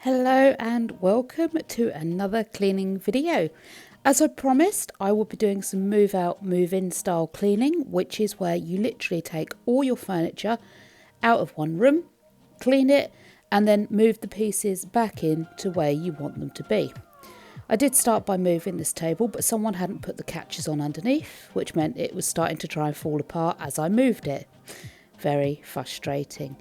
Hello and welcome to another cleaning video. As I promised, I will be doing some move out, move in style cleaning, which is where you literally take all your furniture out of one room, clean it, and then move the pieces back in to where you want them to be. I did start by moving this table, but someone hadn't put the catches on underneath, which meant it was starting to try and fall apart as I moved it. Very frustrating.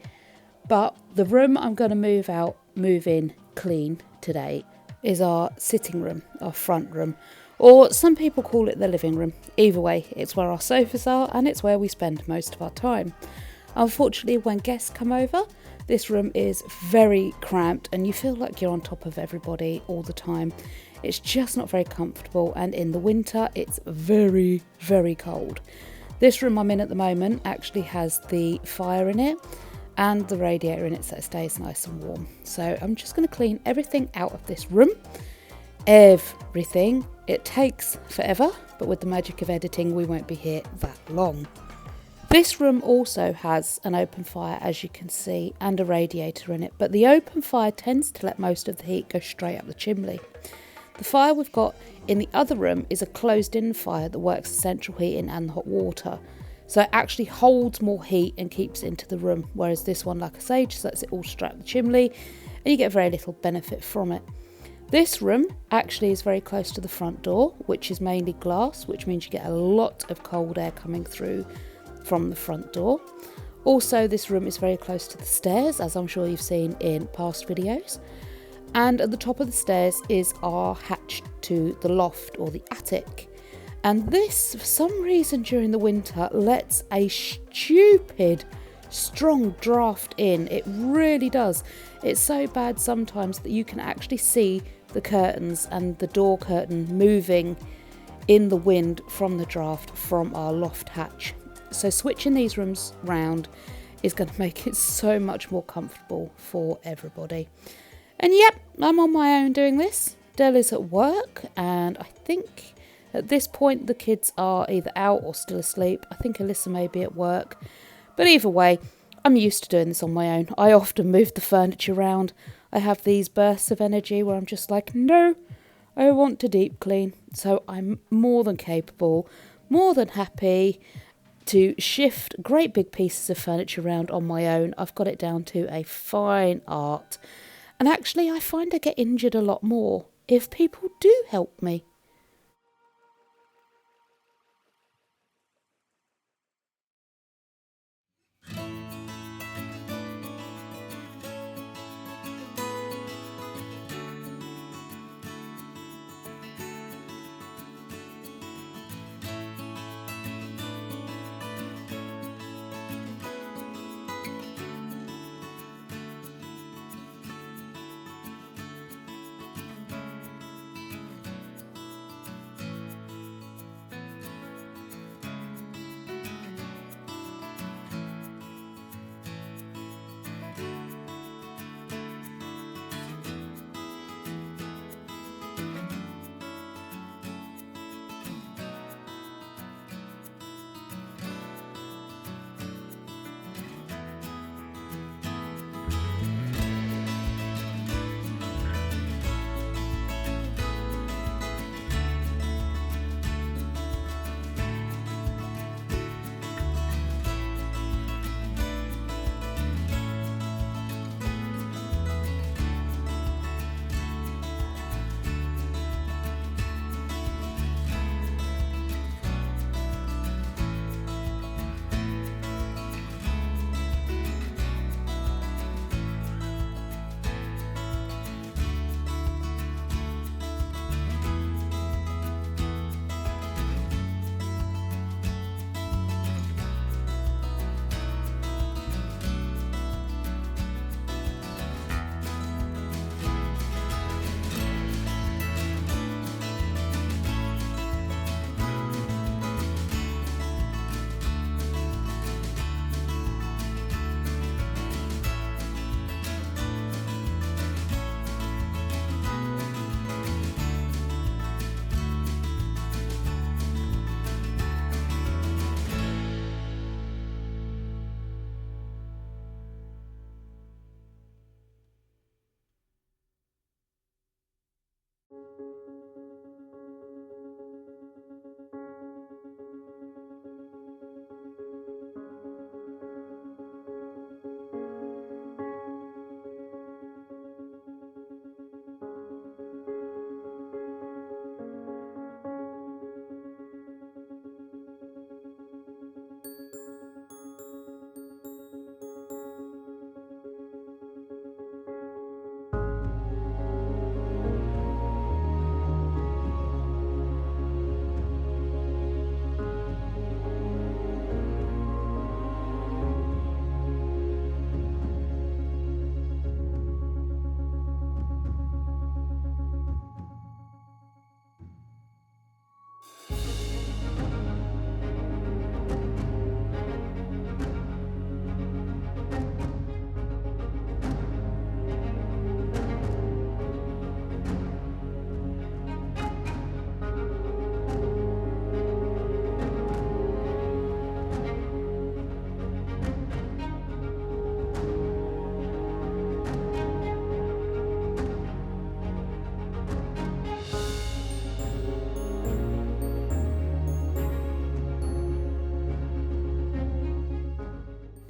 But the room I'm going to move out, move in, clean today is our sitting room, our front room, or some people call it the living room. Either way, it's where our sofas are and it's where we spend most of our time. Unfortunately, when guests come over, this room is very cramped and you feel like you're on top of everybody all the time. It's just not very comfortable, and in the winter it's very, very cold. This room I'm in at the moment actually has the fire in it and the radiator in it, so it stays nice and warm. So I'm just going to clean everything out of this room. Everything. It takes forever, but with the magic of editing we won't be here that long. This room also has an open fire, as you can see, and a radiator in it, but the open fire tends to let most of the heat go straight up the chimney. The fire we've got in the other room is a closed-in fire that works as central heating and hot water. So it actually holds more heat and keeps it into the room, whereas this one, like I say, just lets it all straight up the chimney and you get very little benefit from it. This room actually is very close to the front door, which is mainly glass, which means you get a lot of cold air coming through from the front door. Also, this room is very close to the stairs, as I'm sure you've seen in past videos. And at the top of the stairs is our hatch to the loft or the attic. And this, for some reason during the winter, lets a stupid strong draft in. It really does. It's so bad sometimes that you can actually see the curtains and the door curtain moving in the wind from the draft from our loft hatch. So switching these rooms round is going to make it so much more comfortable for everybody. And yep, I'm on my own doing this. Dell is at work, and I think at this point the kids are either out or still asleep. I think Alyssa may be at work. But either way, I'm used to doing this on my own. I often move the furniture around. I have these bursts of energy where I'm just like, no, I want to deep clean. So I'm more than capable, more than happy to shift great big pieces of furniture around on my own. I've got it down to a fine art. And actually, I find I get injured a lot more if people do help me.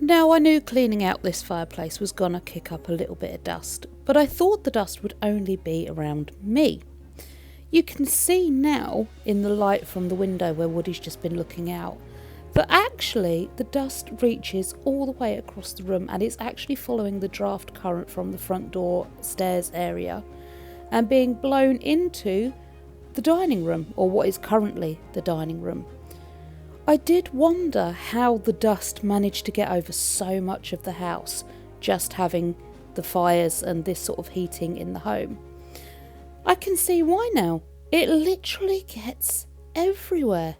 Now, I knew cleaning out this fireplace was gonna kick up a little bit of dust, but I thought the dust would only be around me. You can see now in the light from the window where Woody's just been looking out that actually the dust reaches all the way across the room, and it's actually following the draft current from the front door stairs area and being blown into the dining room, or what is currently the dining room. I did wonder how the dust managed to get over so much of the house, just having the fires and this sort of heating in the home. I can see why now. It literally gets everywhere.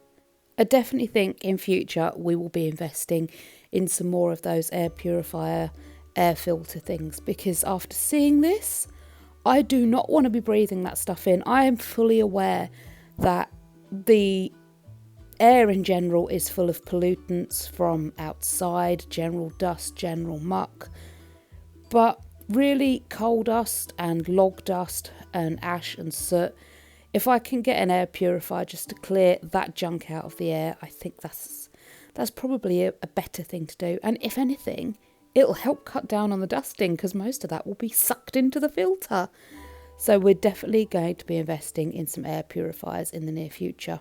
I definitely think in future we will be investing in some more of those air purifier, air filter things, because after seeing this, I do not want to be breathing that stuff in. I am fully aware that the air in general is full of pollutants from outside, general dust, general muck, but really coal dust and log dust and ash and soot, if I can get an air purifier just to clear that junk out of the air, I think that's probably a better thing to do. And if anything, it'll help cut down on the dusting, because most of that will be sucked into the filter. So we're definitely going to be investing in some air purifiers in the near future.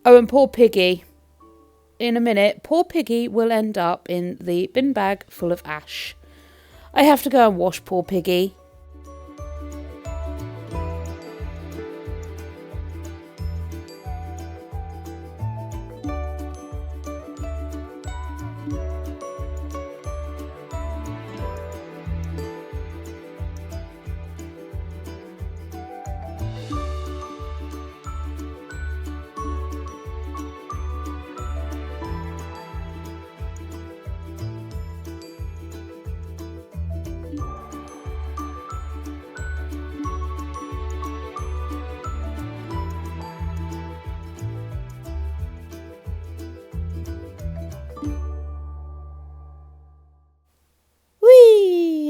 Oh, and poor Piggy. In a minute, poor Piggy will end up in the bin bag full of ash. I have to go and wash poor Piggy.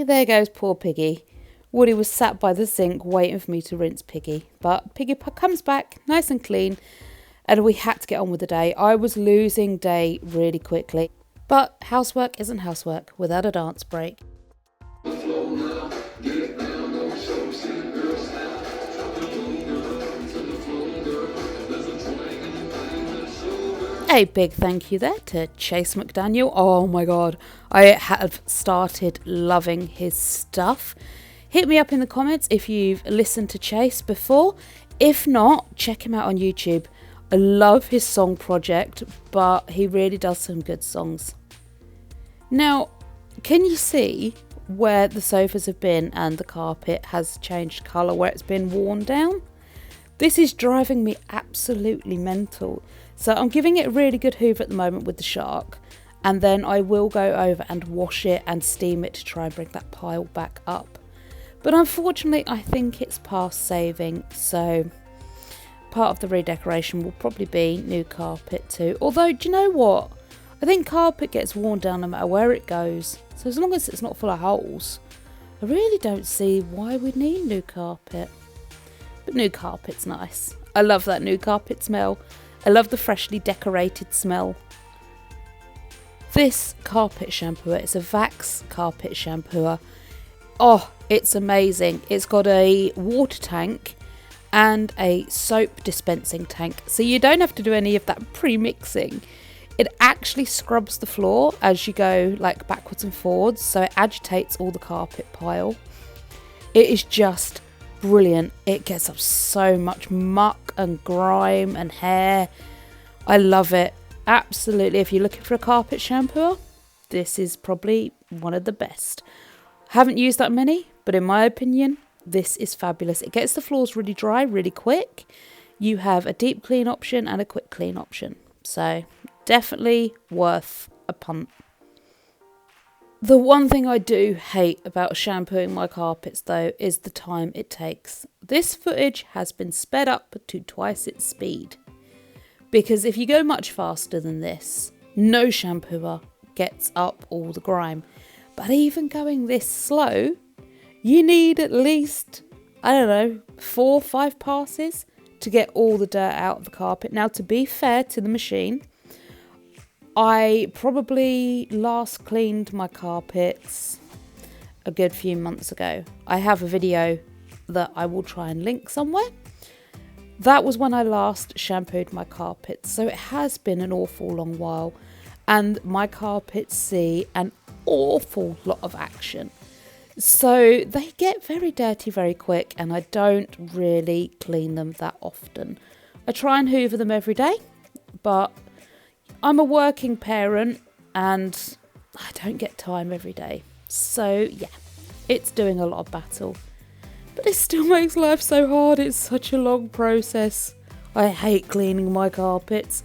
There goes poor Piggy. Woody was sat by the sink waiting for me to rinse Piggy. But Piggy comes back nice and clean, and we had to get on with the day. I was losing day really quickly. But housework isn't housework without a dance break. A big thank you there to Chase McDaniel. Oh my god, I have started loving his stuff. Hit me up in the comments if you've listened to Chase before. If not, check him out on YouTube. I love his song project, but he really does some good songs. Now, can you see where the sofas have been and the carpet has changed colour, where it's been worn down? This is driving me absolutely mental. So I'm giving it a really good hoover at the moment with the shark, and then I will go over and wash it and steam it to try and bring that pile back up. But unfortunately, I think it's past saving, so part of the redecoration will probably be new carpet too. Although, do you know what? I think carpet gets worn down no matter where it goes. So as long as it's not full of holes, I really don't see why we need new carpet. But new carpet's nice. I love that new carpet smell. I love the freshly decorated smell. This carpet shampooer is a Vax carpet shampooer. Oh, it's amazing. It's got a water tank and a soap dispensing tank. So you don't have to do any of that pre-mixing. It actually scrubs the floor as you go like backwards and forwards. So it agitates all the carpet pile. It is just brilliant. It gets up so much muck and grime and hair. I love it. Absolutely. If you're looking for a carpet shampooer, this is probably one of the best. Haven't used that many, but in my opinion, this is fabulous. It gets the floors really dry really quick. You have a deep clean option and a quick clean option. So definitely worth a punt. The one thing I do hate about shampooing my carpets though is the time it takes. This footage has been sped up to twice its speed. Because if you go much faster than this, no shampooer gets up all the grime. But even going this slow, you need at least, 4 or 5 passes to get all the dirt out of the carpet. Now, to be fair to the machine, I probably last cleaned my carpets a good few months ago. I have a video that I will try and link somewhere. That was when I last shampooed my carpets, so it has been an awful long while, and my carpets see an awful lot of action. So they get very dirty very quick, and I don't really clean them that often. I try and hoover them every day, but I'm a working parent and I don't get time every day. So yeah, it's doing a lot of battle. But it still makes life so hard. It's such a long process. I hate cleaning my carpets.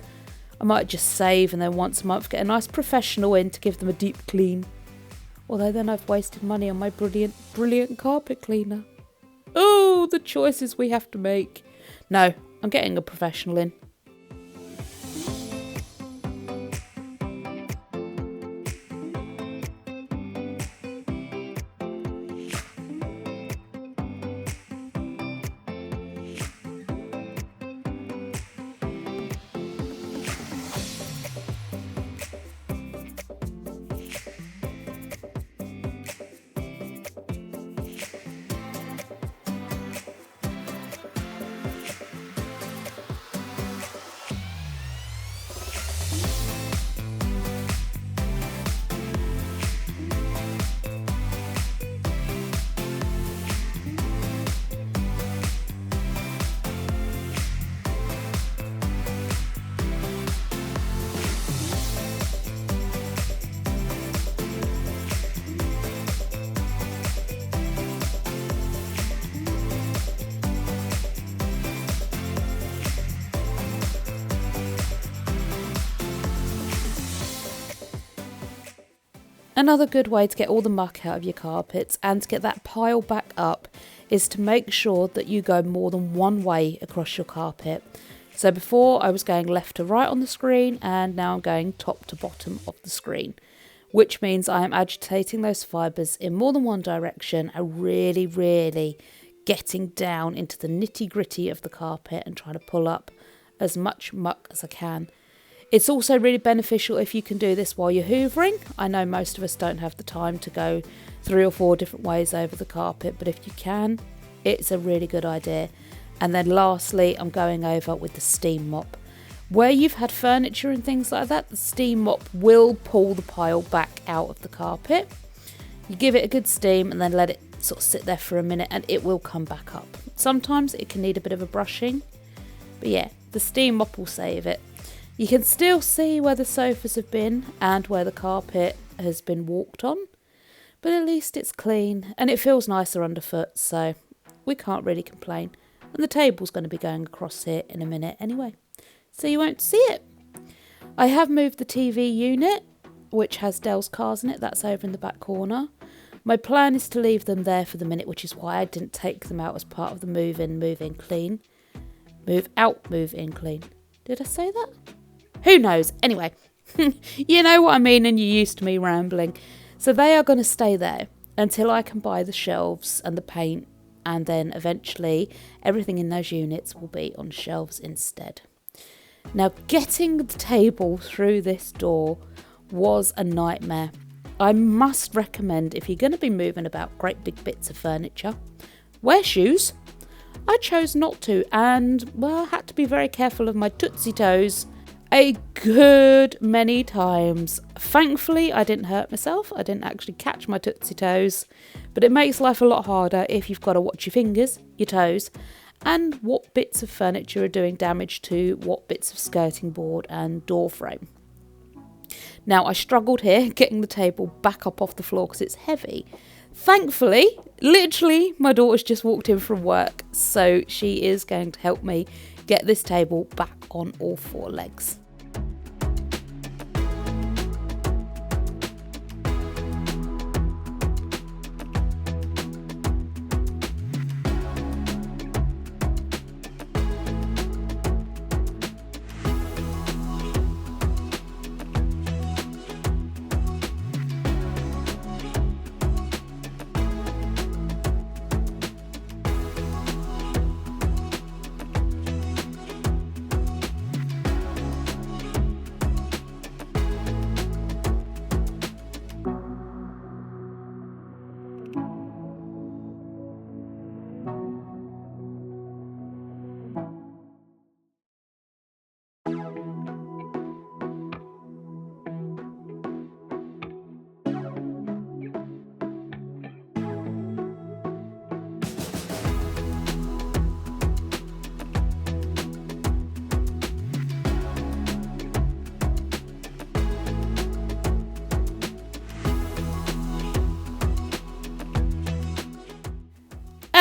I might just save and then once a month get a nice professional in to give them a deep clean. Although then I've wasted money on my brilliant carpet cleaner. Oh, the choices we have to make. No, I'm getting a professional in. Another good way to get all the muck out of your carpets and to get that pile back up is to make sure that you go more than one way across your carpet. So before I was going left to right on the screen, and now I'm going top to bottom of the screen, which means I am agitating those fibres in more than one direction and really getting down into the nitty gritty of the carpet and trying to pull up as much muck as I can. It's also really beneficial if you can do this while you're hoovering. I know most of us don't have the time to go 3 or 4 different ways over the carpet, but if you can, it's a really good idea. And then lastly, I'm going over with the steam mop. Where you've had furniture and things like that, the steam mop will pull the pile back out of the carpet. You give it a good steam and then let it sort of sit there for a minute and it will come back up. Sometimes it can need a bit of a brushing, but yeah, the steam mop will save it. You can still see where the sofas have been and where the carpet has been walked on, but at least it's clean and it feels nicer underfoot, so we can't really complain. And the table's going to be going across here in a minute anyway, so you won't see it. I have moved the TV unit, which has Dell's cars in it. That's over in the back corner. My plan is to leave them there for the minute, which is why I didn't take them out as part of the move in, clean. Move out, move in, clean. Did I say that? Who knows? Anyway, you know what I mean and you're used to me rambling. So they are going to stay there until I can buy the shelves and the paint, and then eventually everything in those units will be on shelves instead. Now, getting the table through this door was a nightmare. I must recommend, if you're going to be moving about great big bits of furniture, wear shoes. I chose not to, and well, I had to be very careful of my tootsie toes a good many times. Thankfully, I didn't hurt myself. I didn't actually catch my tootsie toes, but it makes life a lot harder if you've got to watch your fingers, your toes, and what bits of furniture are doing damage to what bits of skirting board and door frame. Now, I struggled here getting the table back up off the floor because it's heavy. Thankfully, literally, my daughter's just walked in from work, so she is going to help me get this table back on all 4 legs.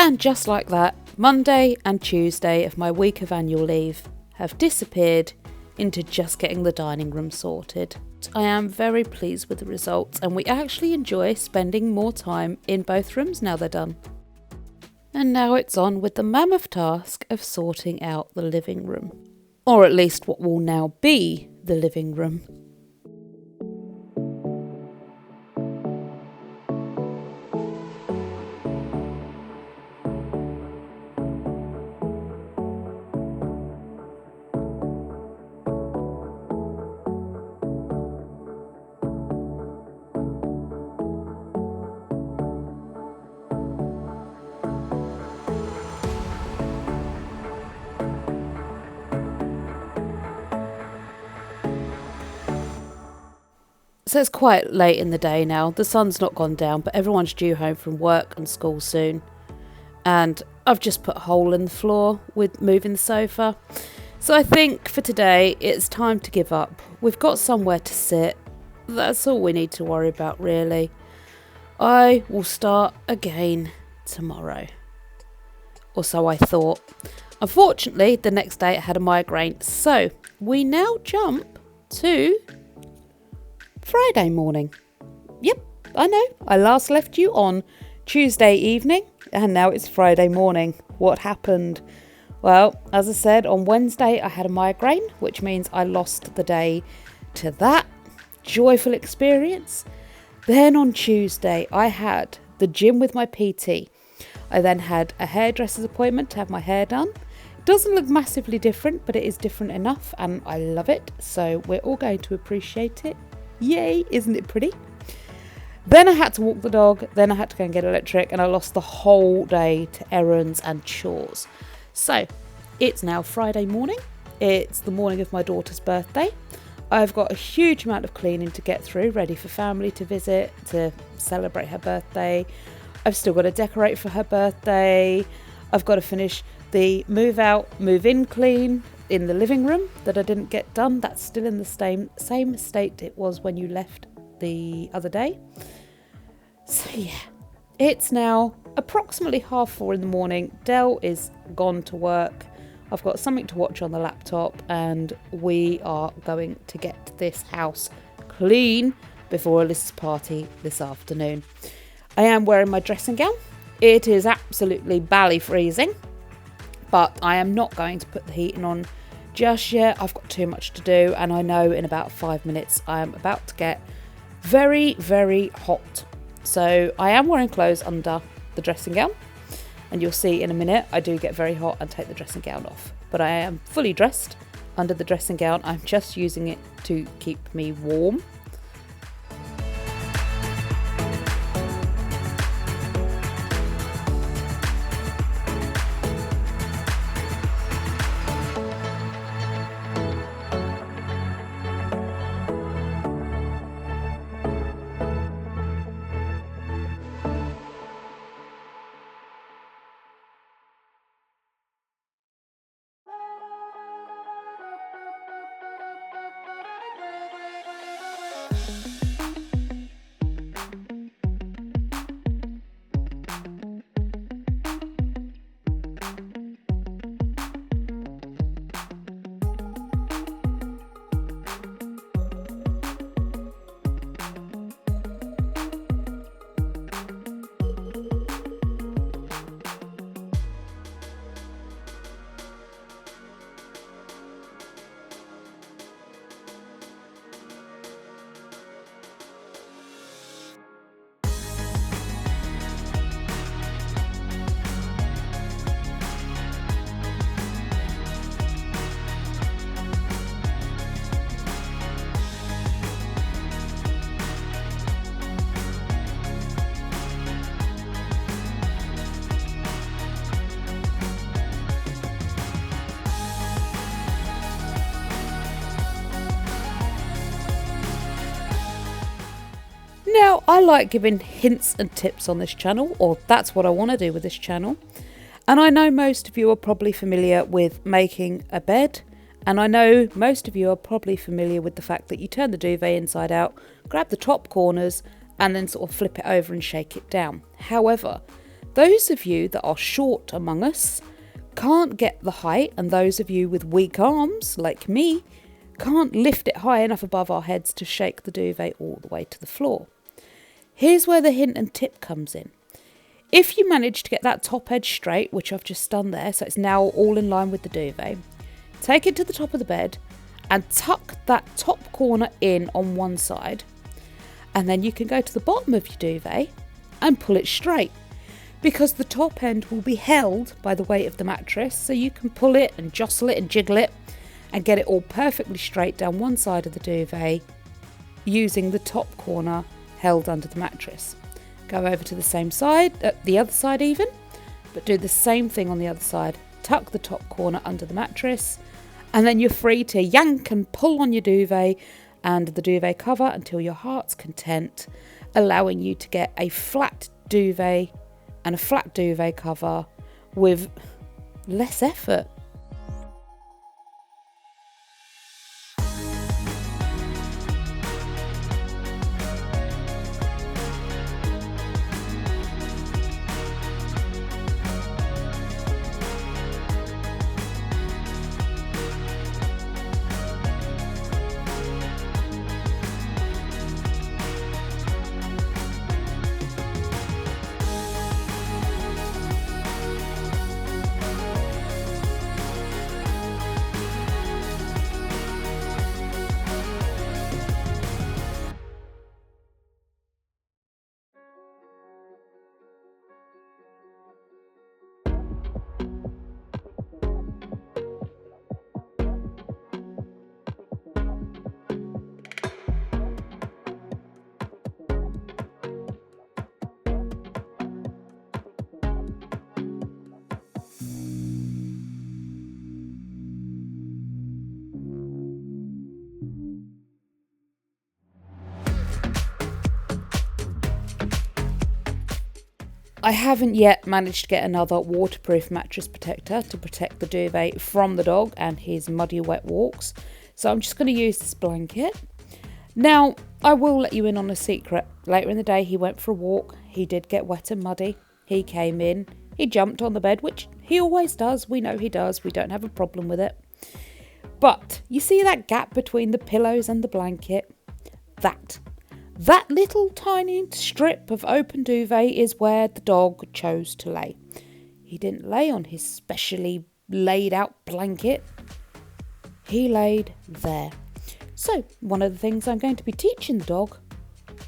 And just like that, Monday and Tuesday of my week of annual leave have disappeared into just getting the dining room sorted. I am very pleased with the results, and we actually enjoy spending more time in both rooms now they're done. And now it's on with the mammoth task of sorting out the living room. Or at least what will now be the living room. So it's quite late in the day now. The sun's not gone down, but everyone's due home from work and school soon. And I've just put a hole in the floor with moving the sofa. So I think for today, it's time to give up. We've got somewhere to sit. That's all we need to worry about, really. I will start again tomorrow. Or so I thought. Unfortunately, the next day I had a migraine. So we now jump to Friday morning. Yep, I know. I last left you on Tuesday evening and now it's Friday morning. What happened? Well, as I said, on Wednesday I had a migraine, which means I lost the day to that joyful experience. Then on Tuesday I had the gym with my PT. I then had a hairdresser's appointment to have my hair done. It doesn't look massively different, but it is different enough and I love it. So we're all going to appreciate it. Yay, isn't it pretty? Then I had to walk the dog, then I had to go and get electric, and I lost the whole day to errands and chores. So it's now Friday morning. It's the morning of my daughter's birthday. I've got a huge amount of cleaning to get through, ready for family to visit, to celebrate her birthday. I've still got to decorate for her birthday. I've got to finish the move out, move in clean in the living room that I didn't get done. That's still in the same state it was when you left the other day. So yeah, it's now approximately 4:30 in the morning. Dell is gone to work. I've got something to watch on the laptop and we are going to get this house clean before Alyssa's party this afternoon. I am wearing my dressing gown. It is absolutely bally freezing, but I am not going to put the heating on just yet. I've got too much to do and I know in about 5 minutes I am about to get very, very hot. So I am wearing clothes under the dressing gown and you'll see in a minute I do get very hot and take the dressing gown off. But I am fully dressed under the dressing gown. I'm just using it to keep me warm. Now, I like giving hints and tips on this channel, or that's what I want to do with this channel. And I know most of you are probably familiar with making a bed, and I know most of you are probably familiar with the fact that you turn the duvet inside out, grab the top corners, and then sort of flip it over and shake it down. However, Those of you that are short among us can't get the height, and those of you with weak arms, like me, can't lift it high enough above our heads to shake the duvet all the way to the floor. Here's where the hint and tip comes in. If you manage to get that top edge straight, which I've just done there, so it's now all in line with the duvet, take it to the top of the bed and tuck that top corner in on one side, and then you can go to the bottom of your duvet and pull it straight, because the top end will be held by the weight of the mattress, so you can pull it and jostle it and jiggle it and get it all perfectly straight down one side of the duvet using the top corner held under the mattress. Go over to the same side, the other side even, but do the same thing on the other side. Tuck the top corner under the mattress, and then you're free to yank and pull on your duvet and the duvet cover until your heart's content, allowing you to get a flat duvet and a flat duvet cover with less effort. I haven't yet managed to get another waterproof mattress protector to protect the duvet from the dog and his muddy wet walks, so I'm just going to use this blanket. Now, I will let you in on a secret. Later in the day he went for a walk, he did get wet and muddy, he came in, he jumped on the bed, which he always does, we know he does, we don't have a problem with it. But you see that gap between the pillows and the blanket? That little tiny strip of open duvet is where the dog chose to lay. He didn't lay on his specially laid out blanket. He laid there. So one of the things I'm going to be teaching the dog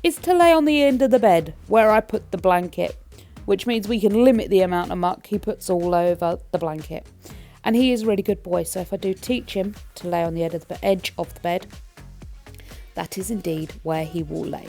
is to lay on the end of the bed where I put the blanket, which means we can limit the amount of muck he puts all over the blanket. And he is a really good boy, so if I do teach him to lay on the edge of the bed, that is indeed where he will lay.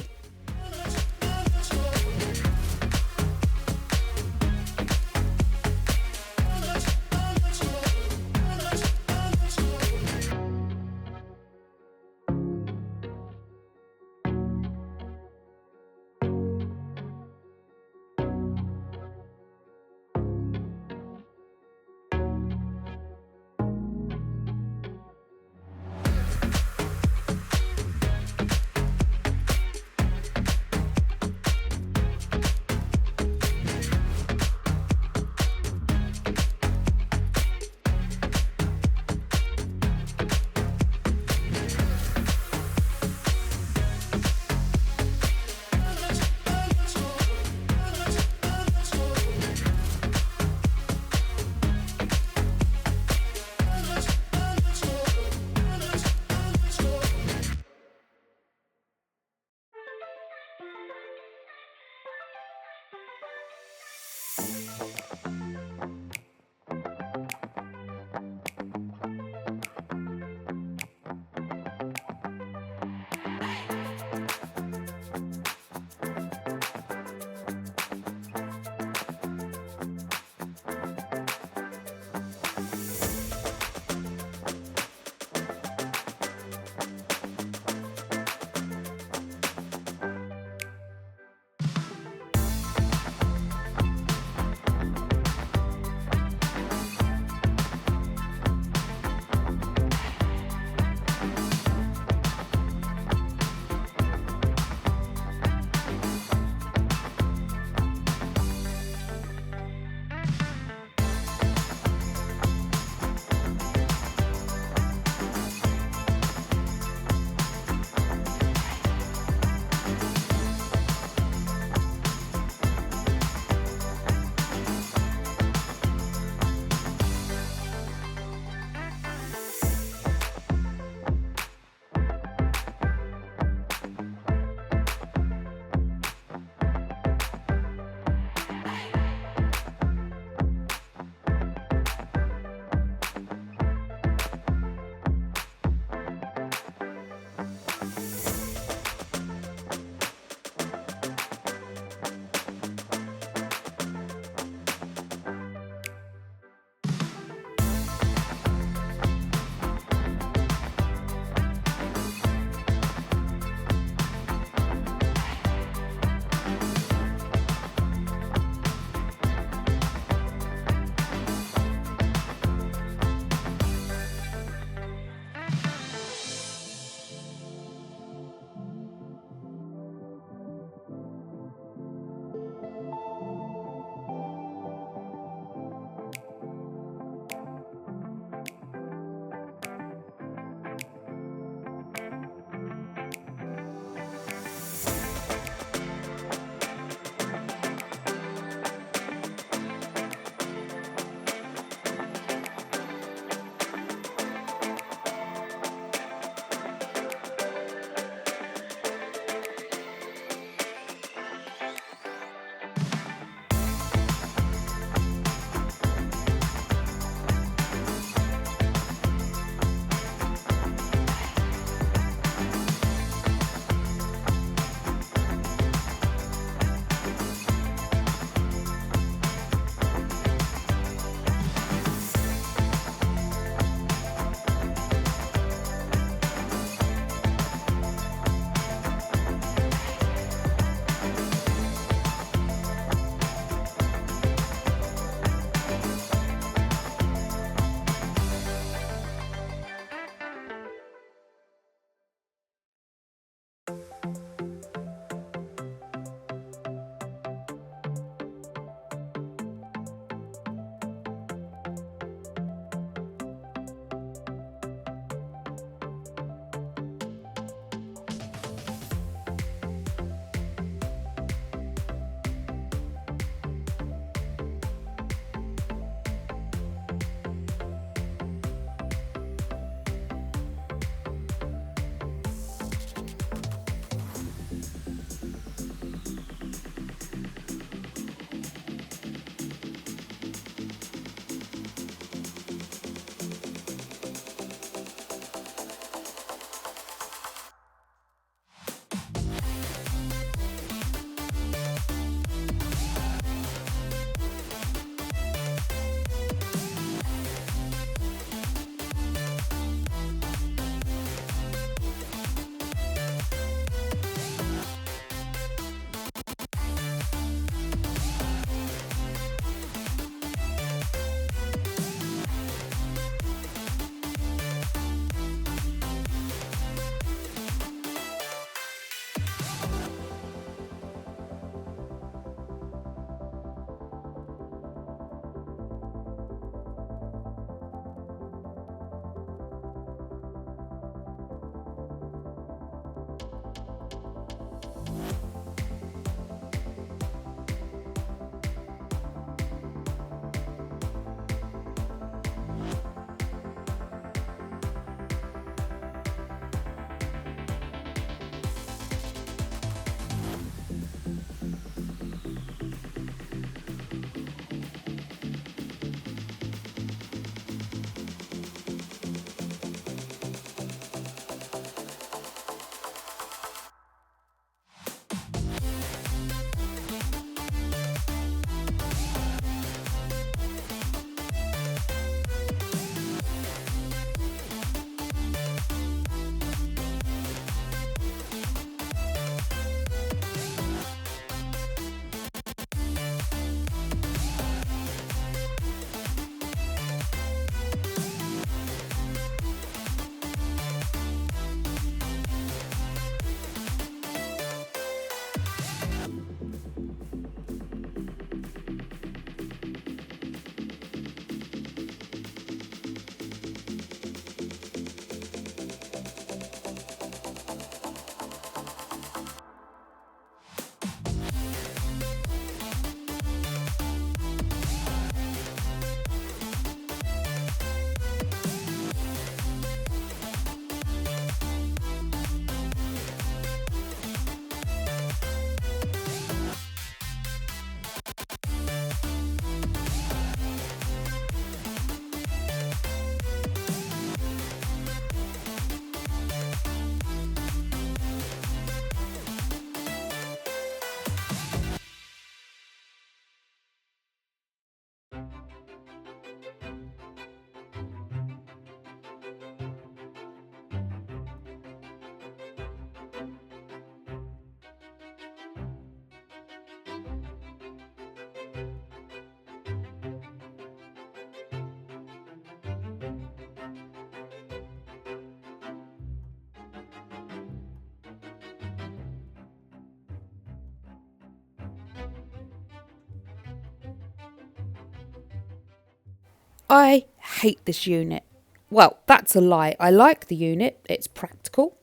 I hate this unit. Well, that's a lie. I like the unit. It's practical.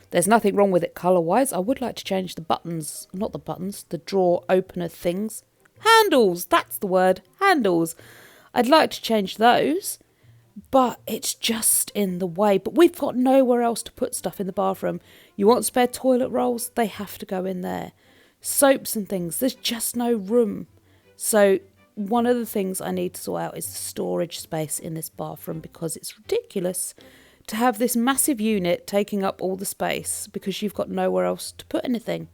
There's nothing wrong with it colour-wise. I would like to change the buttons, not the buttons, the drawer opener things. Handles, that's the word, handles. I'd like to change those, but it's just in the way. But we've got nowhere else to put stuff in the bathroom. You want spare toilet rolls? They have to go in there. Soaps and things, there's just no room. So one of the things I need to sort out is the storage space in this bathroom, because it's ridiculous to have this massive unit taking up all the space because you've got nowhere else to put anything.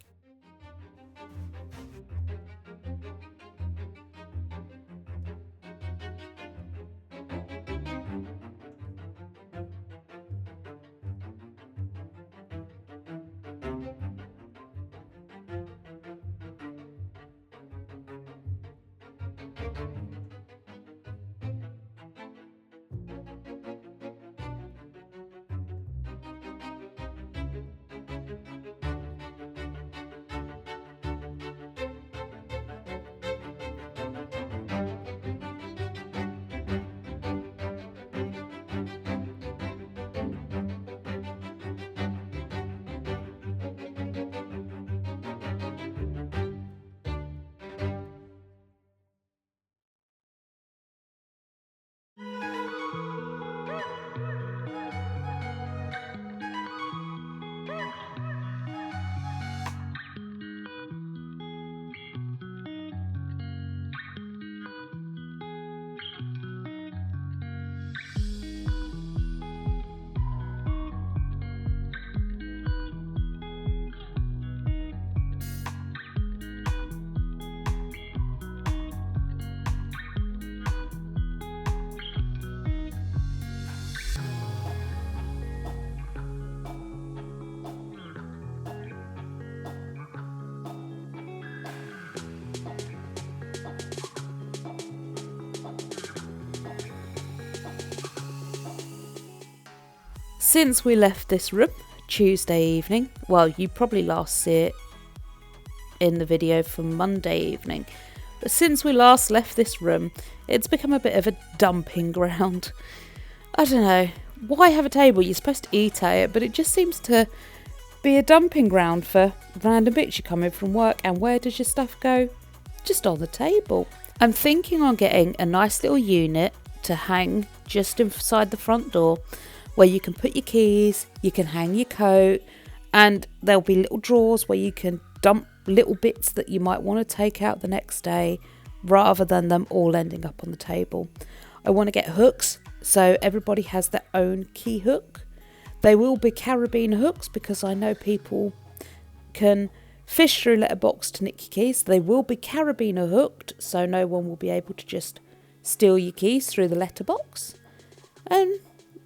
Since we left this room Tuesday evening, well, you probably last see it in the video from Monday evening, but since we last left this room, it's become a bit of a dumping ground. I don't know, why have a table? You're supposed to eat at it, but it just seems to be a dumping ground for random bits. You come in from work, and where does your stuff go? Just on the table. I'm thinking on getting a nice little unit to hang just inside the front door, where you can put your keys, you can hang your coat, and there'll be little drawers where you can dump little bits that you might want to take out the next day, rather than them all ending up on the table. I want to get hooks, so everybody has their own key hook. They will be carabiner hooks, because I know people can fish through letterbox to nick your keys. They will be carabiner hooked, so no one will be able to just steal your keys through the letterbox. And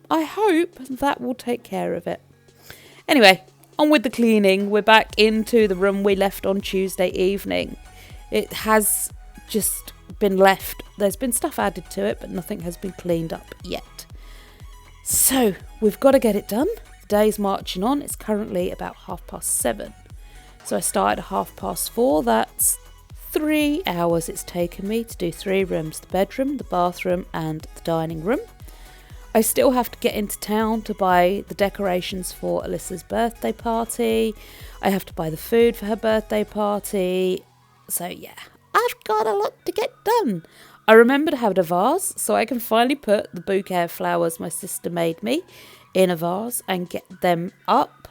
I hope that will take care of it. Anyway, on with the cleaning. We're back into the room we left on Tuesday evening. It has just been left. There's been stuff added to it, but nothing has been cleaned up yet. So we've got to get it done. The day's marching on. It's currently about 7:30. So I started at 4:30. That's 3 hours it's taken me to do 3 rooms: the bedroom, the bathroom, and the dining room. I still have to get into town to buy the decorations for Alyssa's birthday party. I have to buy the food for her birthday party. So yeah, I've got a lot to get done. I remember to have a vase, so I can finally put the bouquet of flowers my sister made me in a vase and get them up.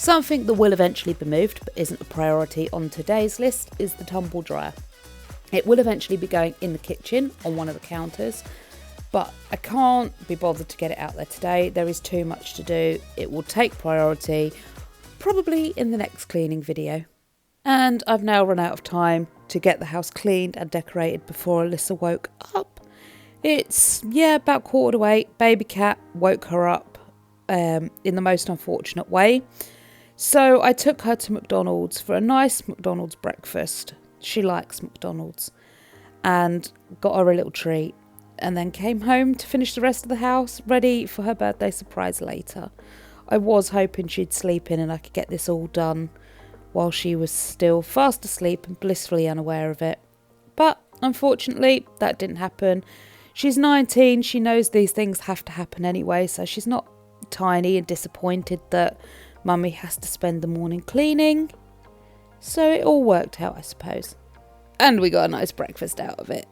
Something that will eventually be moved but isn't a priority on today's list is the tumble dryer. It will eventually be going in the kitchen on one of the counters, but I can't be bothered to get it out there today. There is too much to do. It will take priority probably in the next cleaning video. And I've now run out of time to get the house cleaned and decorated before Alyssa woke up. It's, about 7:45. Baby cat woke her up in the most unfortunate way. So I took her to McDonald's for a nice McDonald's breakfast. She likes McDonald's. And got her a little treat. And then came home to finish the rest of the house, ready for her birthday surprise later. I was hoping she'd sleep in and I could get this all done while she was still fast asleep and blissfully unaware of it. But unfortunately, that didn't happen. She's 19, she knows these things have to happen anyway, so she's not tiny and disappointed that Mummy has to spend the morning cleaning. So it all worked out, I suppose. And we got a nice breakfast out of it.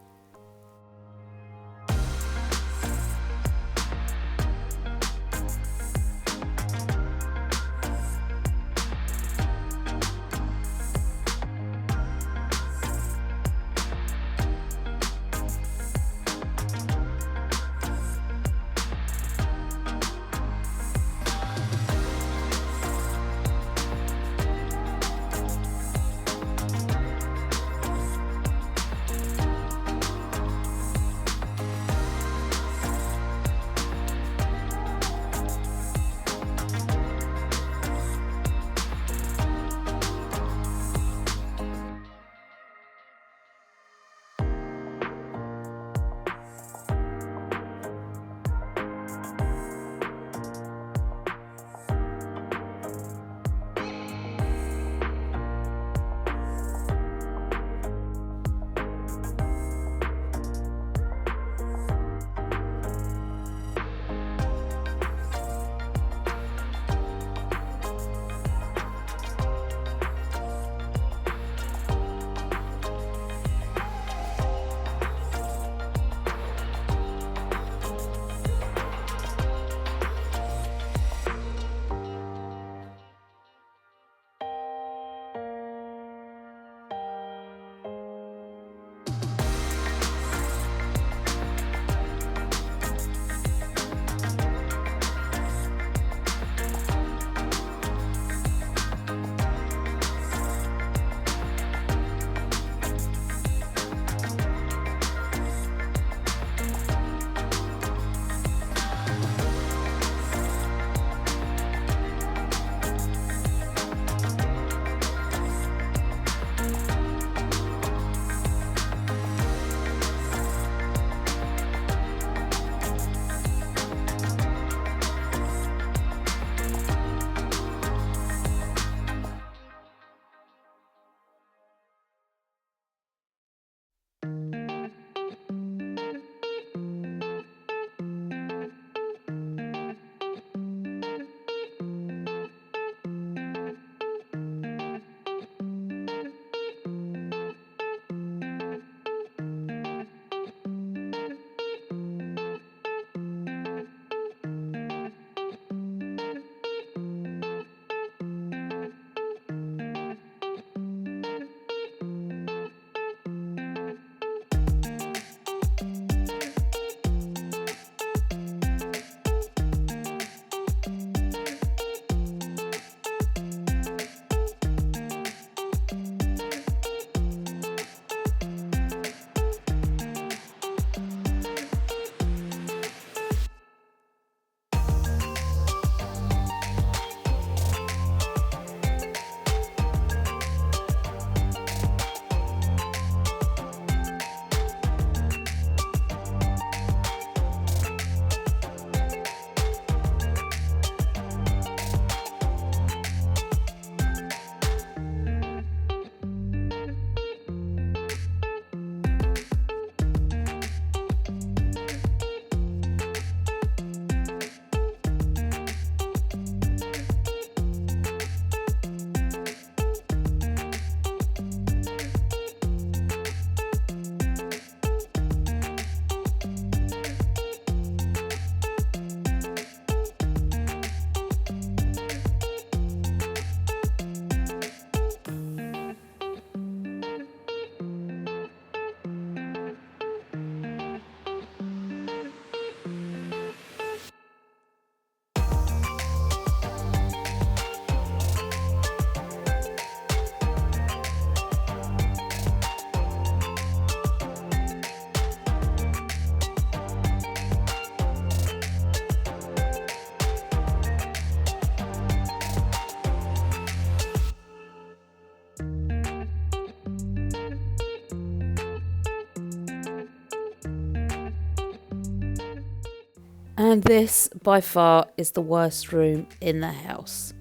And this, by far, is the worst room in the house.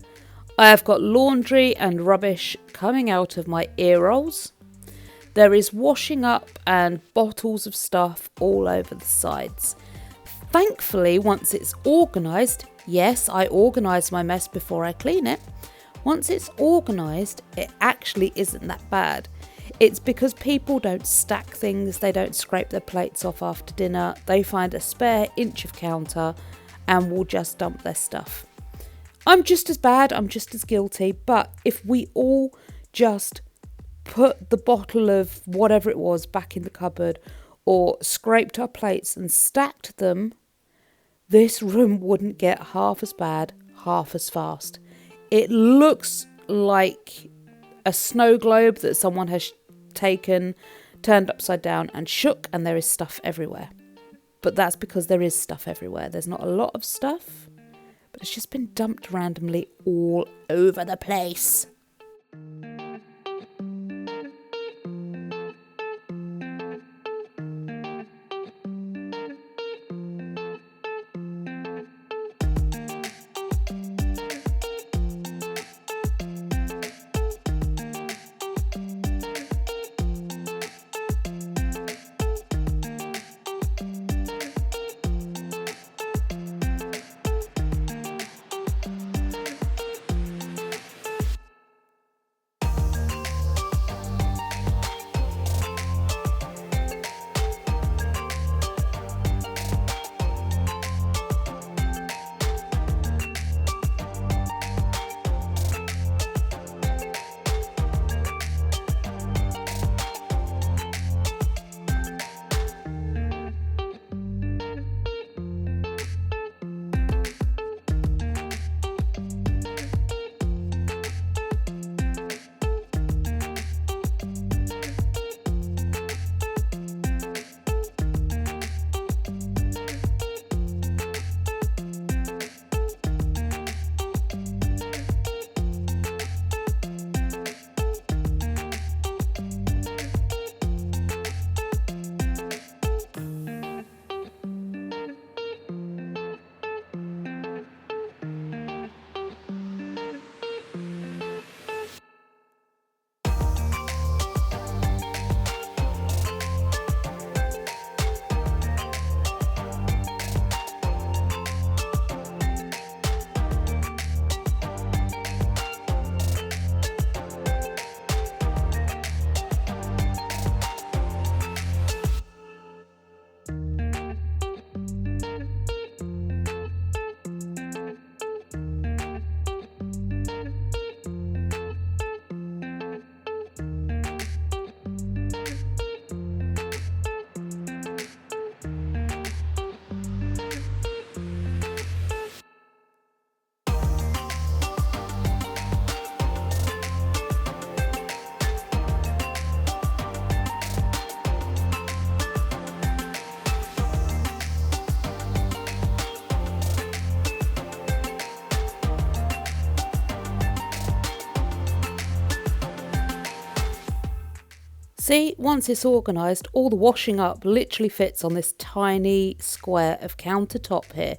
I have got laundry and rubbish coming out of my ear rolls. There is washing up and bottles of stuff all over the sides. Thankfully, once it's organised, yes, I organise my mess before I clean it. Once it's organised, it actually isn't that bad. It's because people don't stack things, they don't scrape their plates off after dinner, they find a spare inch of counter and will just dump their stuff. I'm just as bad, I'm just as guilty, but if we all just put the bottle of whatever it was back in the cupboard or scraped our plates and stacked them, this room wouldn't get half as bad, half as fast. It looks like a snow globe that someone has taken, turned upside down and shook, and there is stuff everywhere. But that's because there is stuff everywhere. There's not a lot of stuff, but it's just been dumped randomly all over the place. See, once it's organised, all the washing up literally fits on this tiny square of countertop here.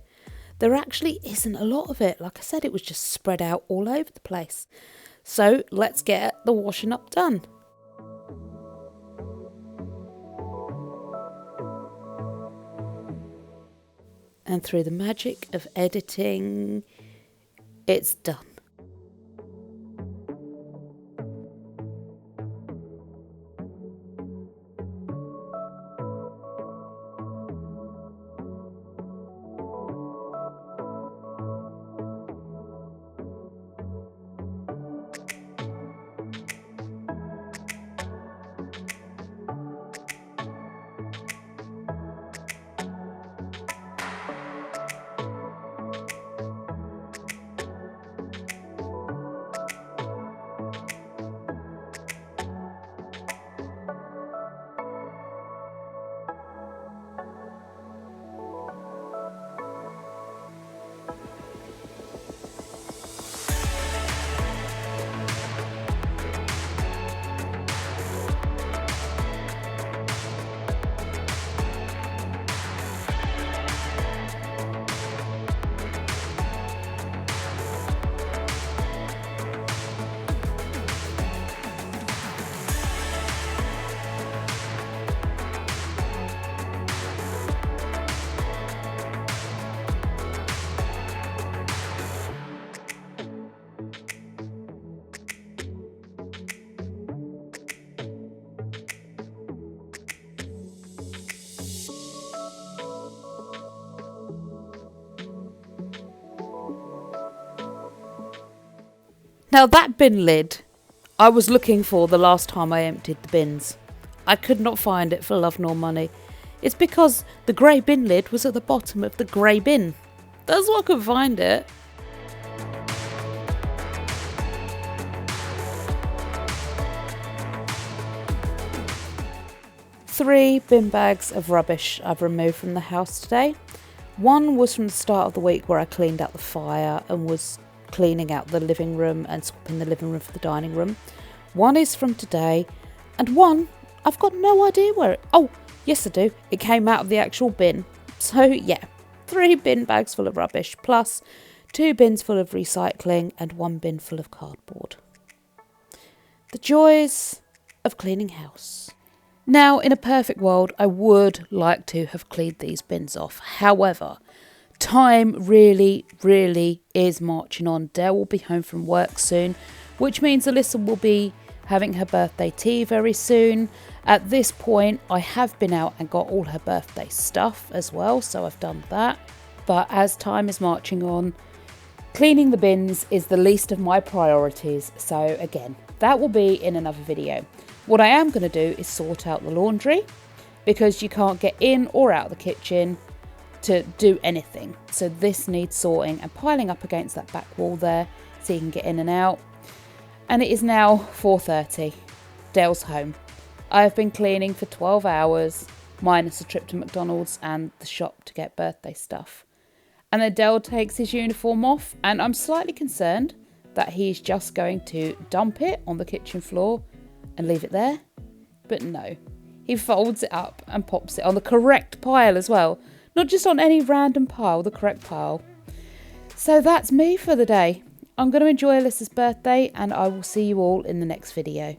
There actually isn't a lot of it. Like I said, it was just spread out all over the place. So let's get the washing up done. And through the magic of editing, it's done. Now that bin lid, I was looking for the last time I emptied the bins. I could not find it for love nor money. It's because the grey bin lid was at the bottom of the grey bin. That's why I couldn't find it. Three bin bags of rubbish I've removed from the house today. One was from the start of the week where I cleaned out the fire and was cleaning out the living room and swapping the living room for the dining room. One is from today, and one I've got no idea where it... Oh, yes I do. It came out of the actual bin. So yeah, 3 bin bags full of rubbish, plus 2 bins full of recycling and 1 bin full of cardboard. The joys of cleaning house. Now, in a perfect world, I would like to have cleaned these bins off. However, time really is marching on. Dale will be home from work soon, which means Alyssa will be having her birthday tea very soon. At this point, I have been out and got all her birthday stuff as well, so I've done that. But as time is marching on, cleaning the bins is the least of my priorities. So again, that will be in another video. What I am going to do is sort out the laundry, because you can't get in or out of the kitchen to do anything. So this needs sorting and piling up against that back wall there so you can get in and out. And it is now 4:30. Dale's home. I have been cleaning for 12 hours, minus a trip to McDonald's and the shop to get birthday stuff. And then Dale takes his uniform off, and I'm slightly concerned that he's just going to dump it on the kitchen floor and leave it there. But no, he folds it up and pops it on the correct pile as well. Not just on any random pile, the correct pile. So that's me for the day. I'm going to enjoy Alyssa's birthday, and I will see you all in the next video.